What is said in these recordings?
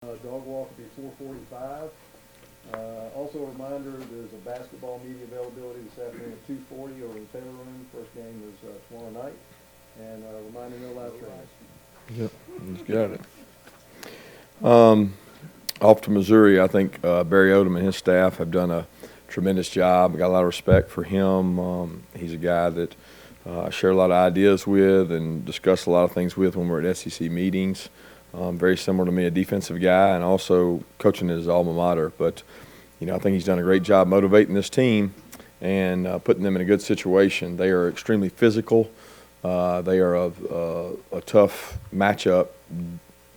Dog walk will be 4:45. Also a reminder, there's a basketball media availability this afternoon at 2:40 over in the Taylor Room. First game is tomorrow night. And reminder, no live trains. Yep, he's got it. Off to Missouri, I think Barry Odom and his staff have done a tremendous job. I got a lot of respect for him. He's a guy that I share a lot of ideas with and discuss a lot of things with when we're at SEC meetings. Very similar to me, a defensive guy, and also coaching at his alma mater. But, I think he's done a great job motivating this team and putting them in a good situation. They are extremely physical. They are a tough matchup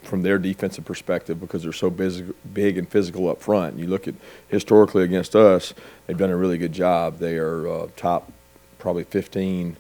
from their defensive perspective because they're so big and physical up front. You look at historically against us, they've done a really good job. They are top probably 15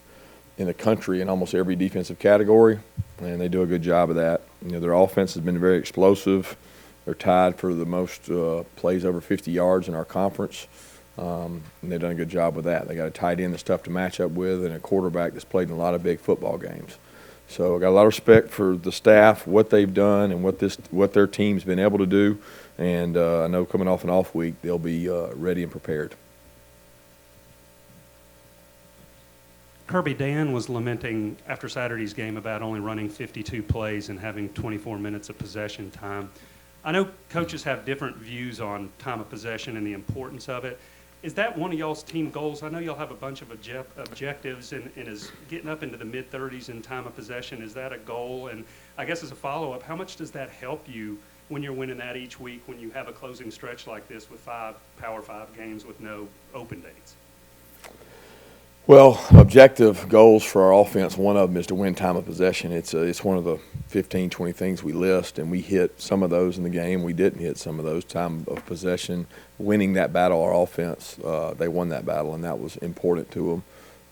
in the country in almost every defensive category, and they do a good job of that. Their offense has been very explosive. They're tied for the most plays over 50 yards in our conference, and they've done a good job with that. They got a tight end that's tough to match up with and a quarterback that's played in a lot of big football games. So I got a lot of respect for the staff, what they've done, and what their team's been able to do. And I know coming off an off week, they'll be ready and prepared. Kirby, Dan was lamenting after Saturday's game about only running 52 plays and having 24 minutes of possession time. I know coaches have different views on time of possession and the importance of it. Is that one of y'all's team goals? I know y'all have a bunch of objectives, and is getting up into the mid-30s in time of possession, is that a goal? And I guess as a follow-up, how much does that help you when you're winning that each week when you have a closing stretch like this with 5 Power 5 games with no open dates? Well, objective goals for our offense, one of them is to win time of possession. It's one of the 15, 20 things we list, and we hit some of those in the game. We didn't hit some of those. Time of possession, winning that battle, our offense, they won that battle, and that was important to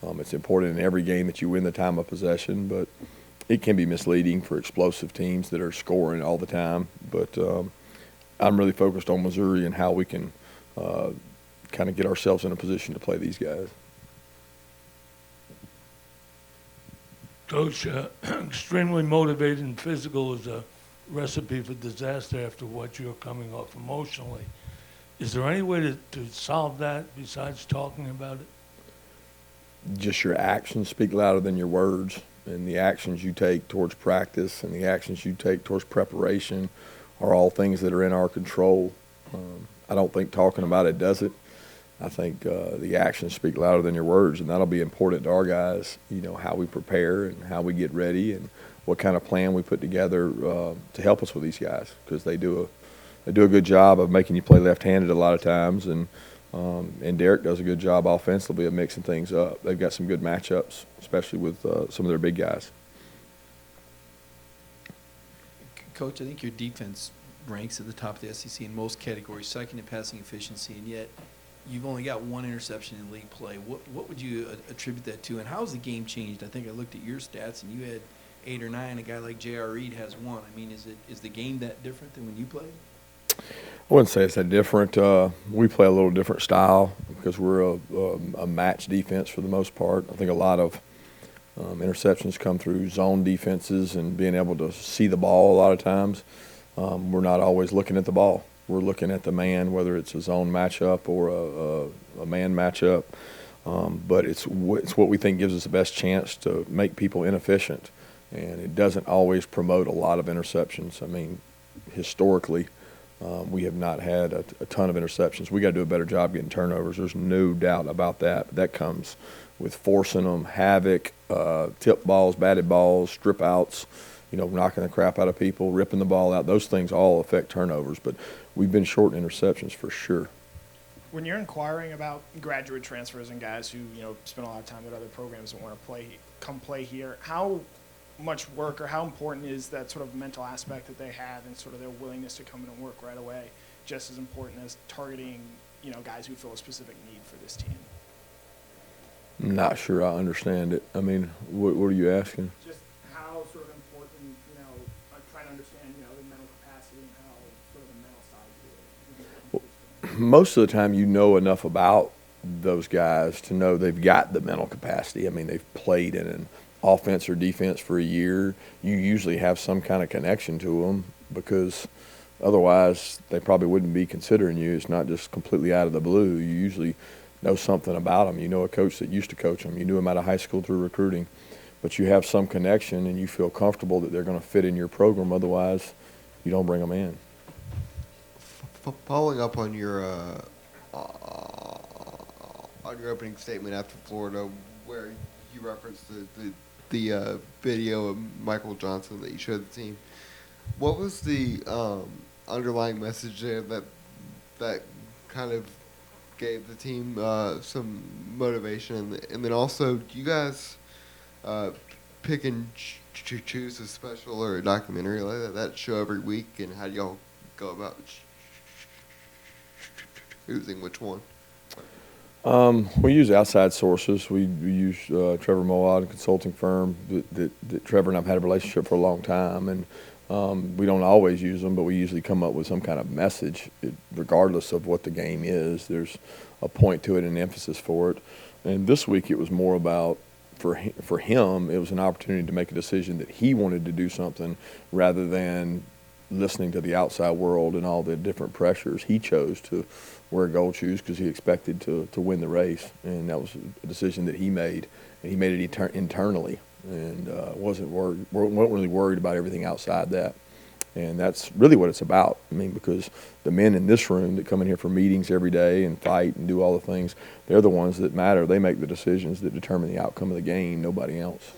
them. It's important in every game that you win the time of possession, but it can be misleading for explosive teams that are scoring all the time. But I'm really focused on Missouri and how we can kind of get ourselves in a position to play these guys. Coach, extremely motivated and physical is a recipe for disaster after what you're coming off emotionally. Is there any way to solve that besides talking about it? Just your actions speak louder than your words, and the actions you take towards practice and the actions you take towards preparation are all things that are in our control. I don't think talking about it does it. I think the actions speak louder than your words, and that'll be important to our guys, how we prepare and how we get ready and what kind of plan we put together to help us with these guys, because they do a good job of making you play left-handed a lot of times, and Derek does a good job offensively of mixing things up. They've got some good matchups, especially with some of their big guys. Coach, I think your defense ranks at the top of the SEC in most categories, second in passing efficiency, and yet you've only got one interception in league play. What would you attribute that to, and how has the game changed? I think I looked at your stats, and you had 8 or 9. A guy like J.R. Reed has 1. I mean, is the game that different than when you played? I wouldn't say it's that different. We play a little different style because we're a match defense for the most part. I think a lot of interceptions come through zone defenses and being able to see the ball a lot of times. We're not always looking at the ball. We're looking at the man, whether it's a zone matchup or a man matchup. But it's what we think gives us the best chance to make people inefficient. And it doesn't always promote a lot of interceptions. I mean, historically, we have not had a ton of interceptions. We got to do a better job getting turnovers. There's no doubt about that. That comes with forcing them, havoc, tip balls, batted balls, strip outs, knocking the crap out of people, ripping the ball out. Those things all affect turnovers. But we've been short in interceptions for sure. When you're inquiring about graduate transfers and guys who spend a lot of time at other programs and want to come play here, how much work or how important is that sort of mental aspect that they have and sort of their willingness to come in and work right away just as important as targeting guys who fill a specific need for this team? I'm not sure I understand it. I mean, what are you asking? Just how sort of important, I'm trying to understand, the mental capacity and how sort of the mental side to it. Most of the time you know enough about those guys to know they've got the mental capacity. I mean, they've played in an offense or defense for a year. You usually have some kind of connection to them because Otherwise, they probably wouldn't be considering you. It's not just completely out of the blue. You usually know something about them. You know a coach that used to coach them. You knew them out of high school through recruiting. But you have some connection and you feel comfortable that they're going to fit in your program. Otherwise, you don't bring them in. Following up on your opening statement after Florida, where you referenced the video of Michael Johnson that you showed the team, what was the underlying message there that kind of gave the team some motivation? And then also, do you guys pick and choose a special or a documentary like that show every week, and how do y'all go about choosing which one? We use outside sources. We use Trevor Moawad, a consulting firm that Trevor and I've had a relationship for a long time, and we don't always use them, but we usually come up with some kind of message, regardless of what the game is. There's a point to it and an emphasis for it. And this week it was more about, for him, it was an opportunity to make a decision that he wanted to do something rather than listening to the outside world and all the different pressures. He chose to wear gold shoes because he expected to win the race, and that was a decision that he made, and he made it internally, and wasn't really worried about everything outside that. And that's really what it's about. I mean, because the men in this room that come in here for meetings every day and fight and do all the things, they're the ones that matter. They make the decisions that determine the outcome of the game, nobody else.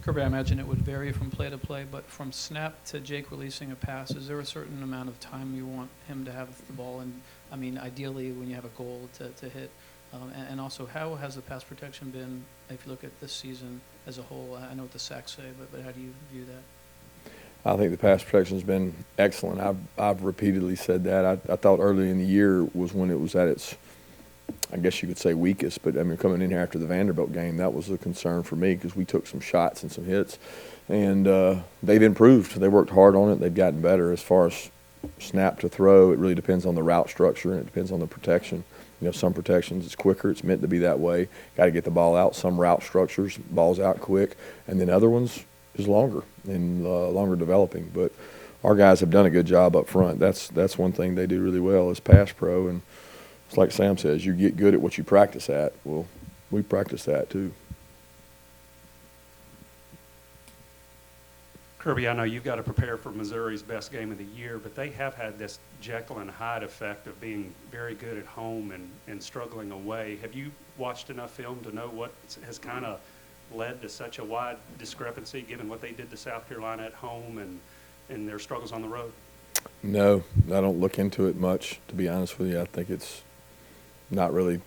Kirby, I imagine it would vary from play to play, but from snap to Jake releasing a pass, is there a certain amount of time you want him to have the ball? And I mean, ideally, when you have a goal to hit. And also, how has the pass protection been, if you look at this season as a whole? I know what the sacks say, but how do you view that? I think the pass protection has been excellent. I've repeatedly said that. I thought early in the year was when it was at its, I guess you could say, weakest. But I mean, coming in here after the Vanderbilt game, that was a concern for me because we took some shots and some hits, and they've improved. They worked hard on it. They've gotten better. As far as snap to throw, it really depends on the route structure and it depends on the protection. You know, some protections it's quicker. It's meant to be that way. Got to get the ball out. Some route structures, ball's out quick, and then other ones is longer and longer developing. But our guys have done a good job up front. That's one thing they do really well is pass pro, and it's like Sam says, you get good at what you practice at. Well, we practice that too. Kirby, I know you've got to prepare for Missouri's best game of the year, but they have had this Jekyll and Hyde effect of being very good at home and struggling away. Have you watched enough film to know what has kind of led to such a wide discrepancy given what they did to South Carolina at home and their struggles on the road? No, I don't look into it much, to be honest with you. I think it's not really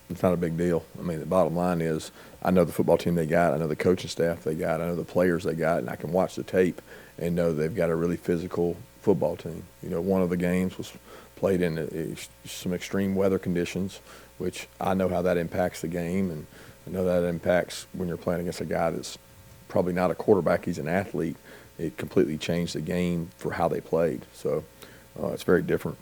it's not a big deal. I mean, the bottom line is I know the football team they got, I know the coaching staff they got, I know the players they got, and I can watch the tape and know they've got a really physical football team. You know, one of the games was played in some extreme weather conditions, which I know how that impacts the game, and I know that impacts when you're playing against a guy that's probably not a quarterback, he's an athlete. It completely changed the game for how they played. So it's very different.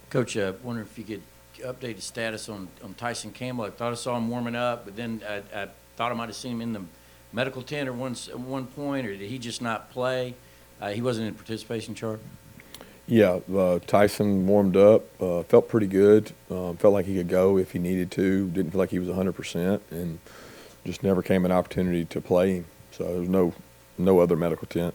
Coach, I wonder if you could update the status on Tyson Campbell. I thought I saw him warming up, but then I thought I might have seen him in the medical tent at one point, or did he just not play? He wasn't in participation chart? Yeah, Tyson warmed up, felt pretty good, felt like he could go if he needed to, didn't feel like he was 100%, and just never came an opportunity to play him. So there's no other medical tent.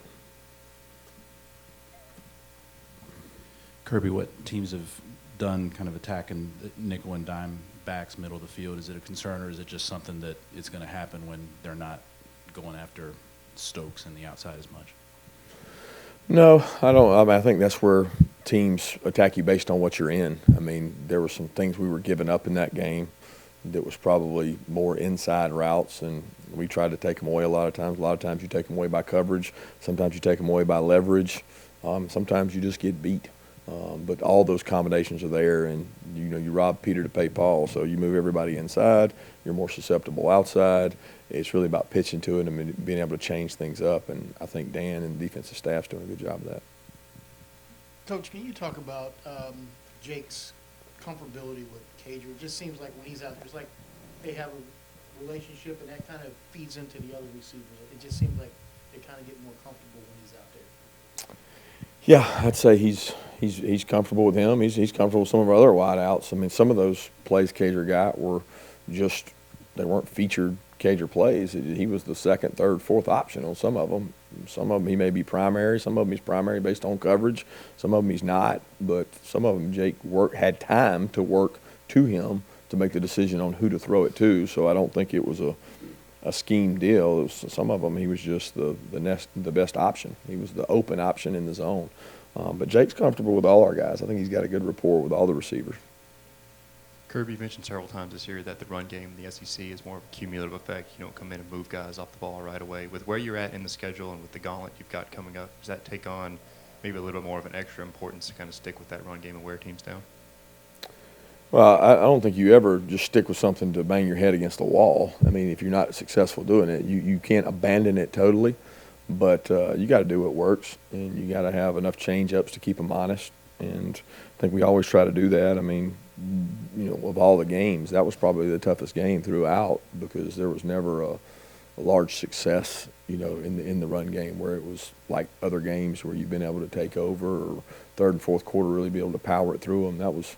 Kirby, what teams have done kind of attacking the nickel and dime backs middle of the field? Is it a concern, or is it just something that is going to happen when they're not going after Stokes and the outside as much? No, I don't. I mean, I think that's where teams attack you based on what you're in. I mean, there were some things we were giving up in that game that was probably more inside routes, and we tried to take them away a lot of times. A lot of times you take them away by coverage. Sometimes you take them away by leverage. Sometimes you just get beat. But all those combinations are there, and you rob Peter to pay Paul. So you move everybody inside. You're more susceptible outside. It's really about pitching to it and being able to change things up. And I think Dan and the defensive staff's doing a good job of that. Coach, can you talk about Jake's comfortability with Cager? It just seems like when he's out there, it's like they have a relationship, and that kind of feeds into the other receivers. It just seems like to kind of get more comfortable when he's out there? Yeah, I'd say he's comfortable with him. He's comfortable with some of our other wideouts. I mean, some of those plays Cager got were just, they weren't featured Cager plays. He was the second, third, fourth option on some of them. Some of them he may be primary. Some of them he's primary based on coverage. Some of them he's not. But some of them Jake had time to work to him to make the decision on who to throw it to. So I don't think it was a scheme deal. It was, some of them he was just the best option. He was the open option in the zone. But Jake's comfortable with all our guys. I think he's got a good rapport with all the receivers. Kirby, you mentioned several times this year that the run game in the SEC is more of a cumulative effect. You don't come in and move guys off the ball right away. With where you're at in the schedule and with the gauntlet you've got coming up, does that take on maybe a little bit more of an extra importance to kind of stick with that run game and wear teams down? Well, I don't think you ever just stick with something to bang your head against the wall. I mean, if you're not successful doing it, you can't abandon it totally, but you got to do what works, and you got to have enough change-ups to keep them honest, and I think we always try to do that. I mean, you know, of all the games, that was probably the toughest game throughout because there was never a large success, you know, in the run game where it was like other games where you've been able to take over or third and fourth quarter really be able to power it through them. That was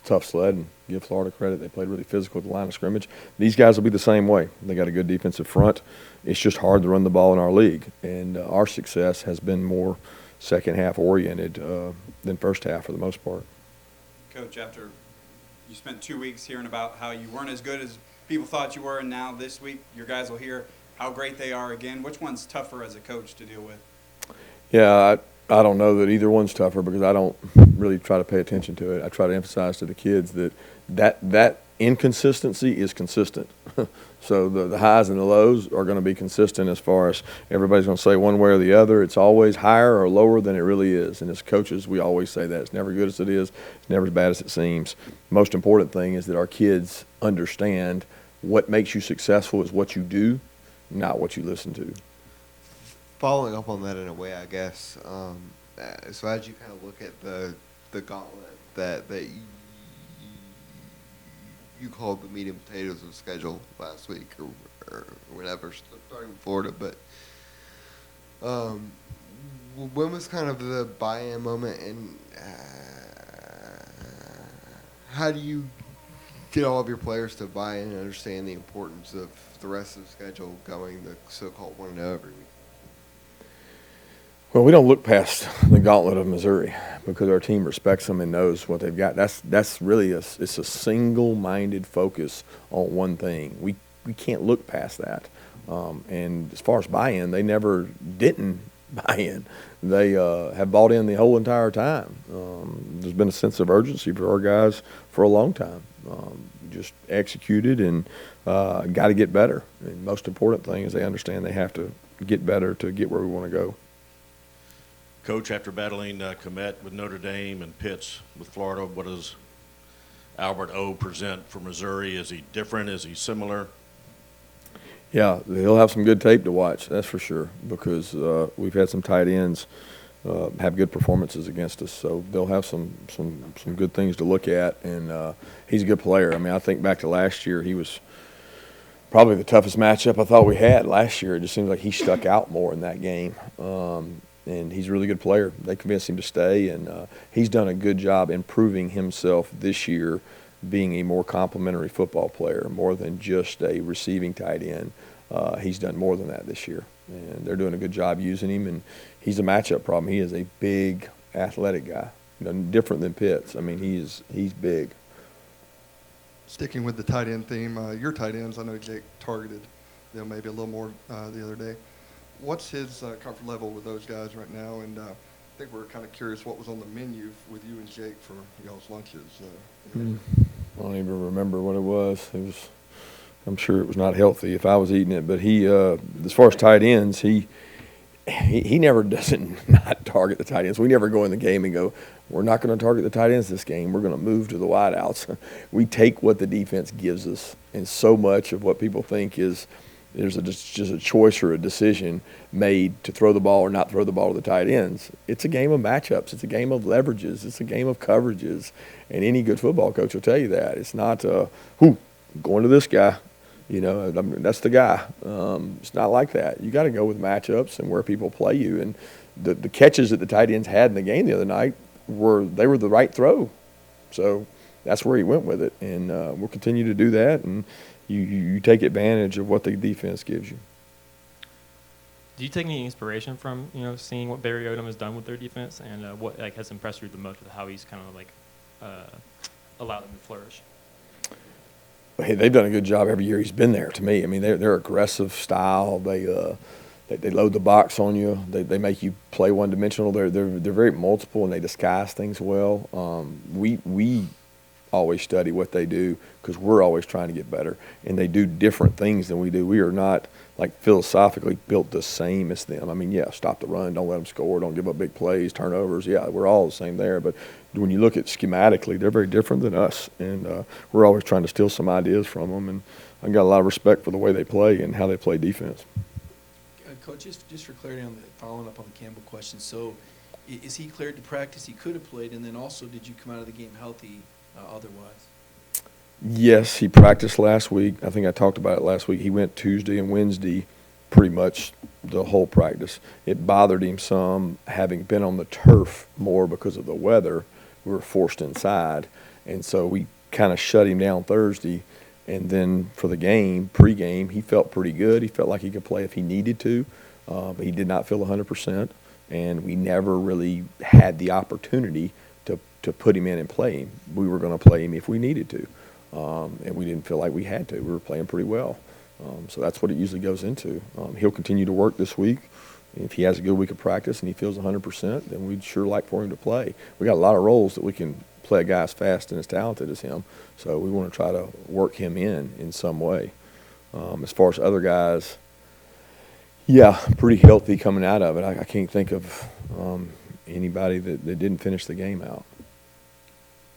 tough sled, and give Florida credit. They played really physical at the line of scrimmage. These guys will be the same way. They got a good defensive front. It's just hard to run the ball in our league, and our success has been more second half oriented than first half for the most part. Coach, after you spent 2 weeks hearing about how you weren't as good as people thought you were, and now this week your guys will hear how great they are again. Which one's tougher as a coach to deal with? Yeah, I don't know that either one's tougher because I don't really try to pay attention to it. I try to emphasize to the kids that inconsistency is consistent. So the highs and the lows are going to be consistent as far as everybody's going to say one way or the other. It's always higher or lower than it really is. And as coaches, we always say that. It's never good as it is. It's never as bad as it seems. Most important thing is that our kids understand what makes you successful is what you do, not what you listen to. Following up on that in a way, I guess. So as you kind of look at the gauntlet that you called the meat and potatoes of the schedule last week or whatever, starting with Florida, but when was kind of the buy-in moment, and how do you get all of your players to buy in and understand the importance of the rest of the schedule going the so-called 1-0 every week? Well, we don't look past the gauntlet of Missouri because our team respects them and knows what they've got. That's really it's a single-minded focus on one thing. We can't look past that. And as far as buy-in, they never didn't buy in. They have bought in the whole entire time. There's been a sense of urgency for our guys for a long time. Just executed and got to get better. And most important thing is they understand they have to get better to get where we want to go. Coach, after battling Komet with Notre Dame and Pitts with Florida, what does Albert O present for Missouri? Is he different? Is he similar? Yeah, he'll have some good tape to watch, that's for sure, because we've had some tight ends have good performances against us, so they'll have some good things to look at, and he's a good player. I mean, I think back to last year, he was probably the toughest matchup I thought we had last year. It just seems like he stuck out more in that game. And he's a really good player. They convinced him to stay, and he's done a good job improving himself this year, being a more complimentary football player, more than just a receiving tight end. He's done more than that this year, and they're doing a good job using him, and he's a matchup problem. He is a big, athletic guy, different than Pitts. I mean, he's big. Sticking with the tight end theme, your tight ends, I know Jake targeted them maybe a little more the other day. What's his comfort level with those guys right now? And I think we're kind of curious what was on the menu with you and Jake for y'all's lunches. I don't even remember what it was. I'm sure it was not healthy if I was eating it. But he, as far as tight ends, he never doesn't not target the tight ends. We never go in the game and go, we're not going to target the tight ends this game. We're going to move to the wideouts. We take what the defense gives us, and so much of what people think is there's just a choice or a decision made to throw the ball or not throw the ball to the tight ends. It's a game of matchups. It's a game of leverages. It's a game of coverages. And any good football coach will tell you that. It's not, going to this guy. You know, I mean, that's the guy. It's not like that. You got to go with matchups and where people play you. And the catches that the tight ends had in the game the other night were the right throw. So that's where he went with it, and we'll continue to do that. And you take advantage of what the defense gives you. Do you take any inspiration from seeing what Barry Odom has done with their defense, and what has impressed you the most with how he's kind of allowed them to flourish? Hey, they've done a good job every year he's been there. To me, I mean, they're aggressive style. They load the box on you. They make you play one dimensional. They're very multiple, and they disguise things well. We always study what they do because we're always trying to get better, and they do different things than we do. We are not like philosophically built the same as them. I mean, yeah, stop the run, don't let them score, don't give up big plays, turnovers. Yeah, we're all the same there, but when you look at schematically, they're very different than us, and we're always trying to steal some ideas from them. And I've got a lot of respect for the way they play and how they play defense. Coach, just for clarity on following up on the Campbell question, so is he cleared to practice? He could have played, and then also did you come out of the game healthy otherwise? Yes, he practiced last week. I think I talked about it last week. He went Tuesday and Wednesday pretty much the whole practice. It bothered him some having been on the turf more because of the weather. We were forced inside, and so we kind of shut him down Thursday. And then for the game, pregame, he felt pretty good. He felt like he could play if he needed to, but he did not feel 100%. And we never really had the opportunity to put him in and play him. We were going to play him if we needed to, and we didn't feel like we had to. We were playing pretty well. So that's what it usually goes into. He'll continue to work this week. If he has a good week of practice and he feels 100%, then we'd sure like for him to play. We got a lot of roles that we can play a guy as fast and as talented as him, so we want to try to work him in some way. As far as other guys, yeah, pretty healthy coming out of it. I can't think of anybody that didn't finish the game out.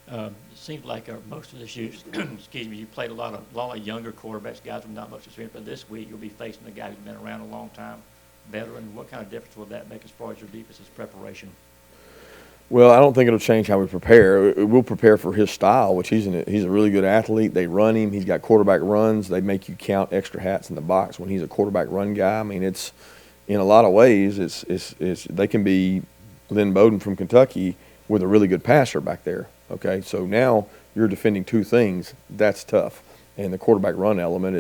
It seems like most of this year, excuse me, you played a lot of younger quarterbacks, guys with not much experience. But this week you'll be facing a guy who's been around a long time, veteran. What kind of difference will that make as far as your defense's preparation? Well, I don't think it'll change how we prepare. We'll prepare for his style, which he's a really good athlete. They run him. He's got quarterback runs. They make you count extra hats in the box when he's a quarterback run guy. I mean, it's in a lot of ways, it's they can be Lynn Bowden from Kentucky with a really good passer back there. Okay, so now you're defending two things. That's tough, and the quarterback run element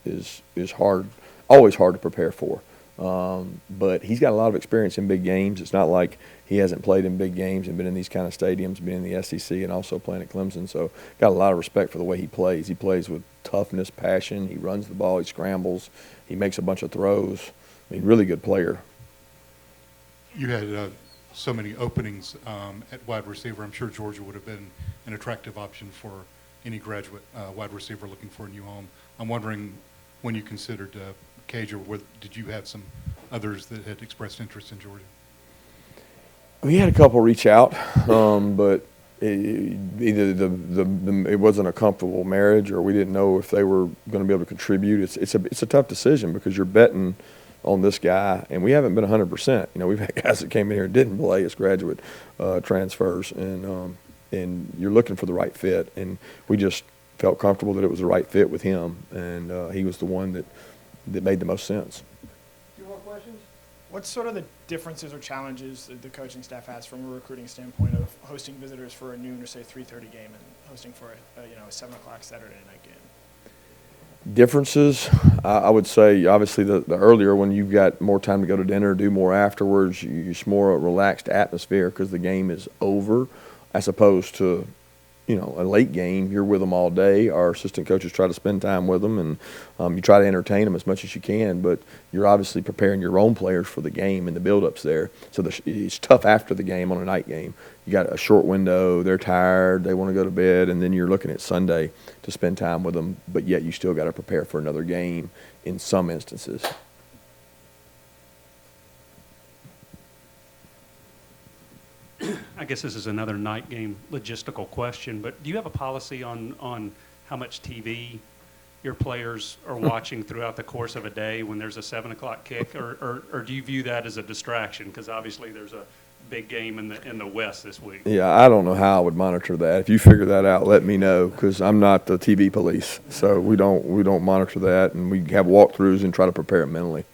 is hard, always hard to prepare for. But he's got a lot of experience in big games. It's not like he hasn't played in big games and been in these kind of stadiums, been in the SEC and also playing at Clemson. So got a lot of respect for the way he plays. He plays with toughness, passion. He runs the ball. He scrambles. He makes a bunch of throws. I mean, really good player. You had so many openings at wide receiver. I'm sure Georgia would have been an attractive option for any graduate wide receiver looking for a new home. I'm wondering, when you considered Cage, or did you have some others that had expressed interest in Georgia? We had a couple reach out, but either it wasn't a comfortable marriage, or we didn't know if they were going to be able to contribute. It's a tough decision because you're betting on this guy, and we haven't been 100%. You know, we've had guys that came in here and didn't play as graduate transfers, and you're looking for the right fit, and we just felt comfortable that it was the right fit with him, and he was the one that made the most sense. Two more questions? What's sort of the differences or challenges that the coaching staff has from a recruiting standpoint of hosting visitors for a noon or say 3:30 game and hosting for a 7 o'clock Saturday night game? Differences, I would say, obviously the earlier when you've got more time to go to dinner, do more afterwards, it's more a relaxed atmosphere because the game is over, as opposed to, you know, a late game. You're with them all day. Our assistant coaches try to spend time with them, and you try to entertain them as much as you can, but you're obviously preparing your own players for the game and the build-ups there. So it's tough after the game on a night game. You got a short window, they're tired, they want to go to bed, and then you're looking at Sunday to spend time with them, but yet you still got to prepare for another game in some instances. I guess this is another night game logistical question, but do you have a policy on how much TV your players are watching throughout the course of a day when there's a 7 o'clock kick, or do you view that as a distraction? Because obviously there's a big game in the West this week. Yeah, I don't know how I would monitor that. If you figure that out, let me know, because I'm not the TV police. So we don't monitor that, and we have walkthroughs and try to prepare it mentally.